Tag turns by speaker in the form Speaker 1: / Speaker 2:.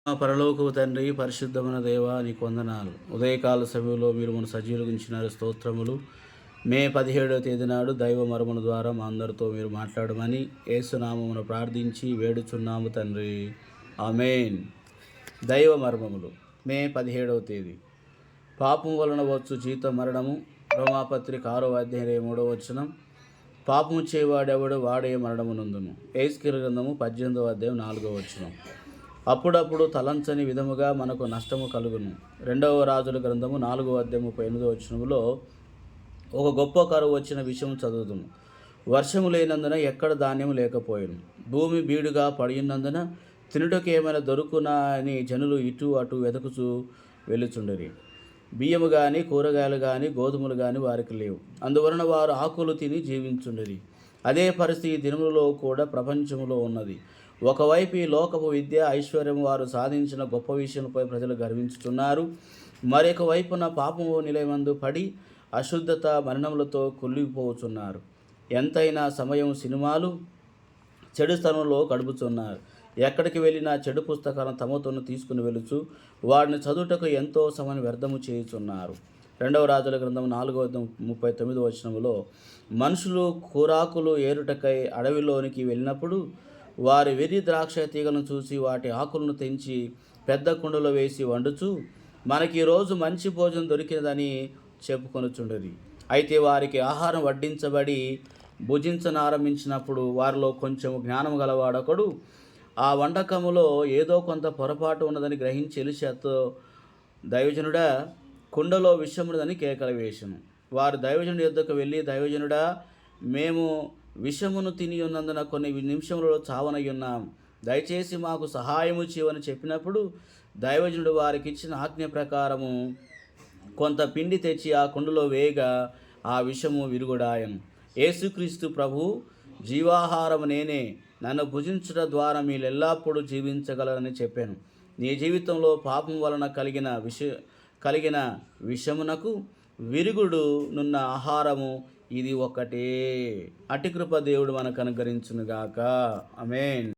Speaker 1: మా పరలోకపు తండ్రి, పరిశుద్ధమైన దేవ, నీకు వందనాలు. ఉదయకాల సమయంలో మీరు మన సజీవులు గుంచినారు, స్తోత్రములు. మే 17వ తేదీ నాడు దైవ మర్మముల ద్వారా మా అందరితో మీరు మాట్లాడమని యేసునామమున ప్రార్థించి వేడుచున్నాము తండ్రి. ఆమేన్. దైవ మర్మములు. మే 17వ తేదీ. పాపం వలన వచ్చు జీతం మరణము. రోమాపత్రిక 6వ అధ్యాయం 3వ వచనం. పాపము చేయవాడెవడు వాడే మరణము నొందును. ఎహెజ్కేలు గ్రంథము 18వ అధ్యాయం 4వ వచనం. అప్పుడప్పుడు తలంచని విధముగా మనకు నష్టము కలుగును. 2వ రాజుల గ్రంథము 4వ అధ్యాయం 38వ వచనములో ఒక గొప్ప కరువు వచ్చిన విషయం చదువుదుము. వర్షము లేనందున ఎక్కడ ధాన్యం లేకపోయాను. భూమి బీడుగా పడియున్నందున తినుటకు ఏమైనా దొరుకునా అని జనులు ఇటు అటు వెతుకుచూ వెళ్ళుచుండిరి. బియ్యము కానీ, కూరగాయలు కానీ, గోధుమలు కానీ వారికి లేవు. అందువలన వారు ఆకులు తిని జీవించుండిరి. అదే పరిస్థితి దినములలో కూడా ప్రపంచంలో ఉన్నది. ఒకవైపు ఈ లోకపు విద్య, ఐశ్వర్యం వారు సాధించిన గొప్ప విషయంపై ప్రజలు గర్వించుతున్నారు. మరొక వైపున పాపము నిలయమందు పడి అశుద్ధత మరణములతో కుళ్ళిపోతున్నారు. ఎంతైనా సమయం సినిమాలు, చెడు స్థలంలో గడుపుతున్నారు. ఎక్కడికి వెళ్ళినా చెడు పుస్తకాలను తమతోను తీసుకుని వెళుచు వాడిని చదువుటకు ఎంతో సమయం వ్యర్థము చేయుచున్నారు. 2వ రాజుల గ్రంథం 4వ 39వ వచనములో మనుషులు కూరాకులు ఏరుటకై అడవిలోనికి వెళ్ళినప్పుడు వారి వెర్రి ద్రాక్ష తీగలను చూసి వాటి ఆకులను తెంచి పెద్ద కుండలో వేసి వండుచు మనకి ఈరోజు మంచి భోజనం దొరికినదని చెప్పుకొనుచుండరి. అయితే వారికి ఆహారం వడ్డించబడి భుజించనారంభించినప్పుడు వారిలో కొంచెం జ్ఞానం గలవాడొకడు ఆ వంటకములో ఏదో కొంత పొరపాటు ఉన్నదని గ్రహించి ఎలీషాతో, దైవజనుడా, కుండలో విషమున్నదని కేకలు వేసెను. వారు దైవజనుడి యొద్దకు వెళ్ళి, దైవజనుడా, మేము విషమును తిని ఉన్నందున కొన్ని నిమిషములలో చావనయ్యున్నాం. దయచేసి మాకు సహాయము చేయమని చెప్పినప్పుడు దైవజనుడు వారికి ఇచ్చిన ఆజ్ఞ ప్రకారము కొంత పిండి తెచ్చి ఆ కుండలో వేయగా ఆ విషము విరుగుడాయను. యేసుక్రీస్తు ప్రభు, జీవాహారము నేనే, నన్ను భుజించుట ద్వారా మీరు ఎల్లప్పుడూ జీవించగలరని చెప్పాను. నీ జీవితంలో పాపం వలన కలిగిన విషమునకు విరుగుడు నున్న ఆహారము ఇది ఒకటే. అటి కృప దేవుడు మనకు అనుగ్రహించునుగాక. ఆమేన్.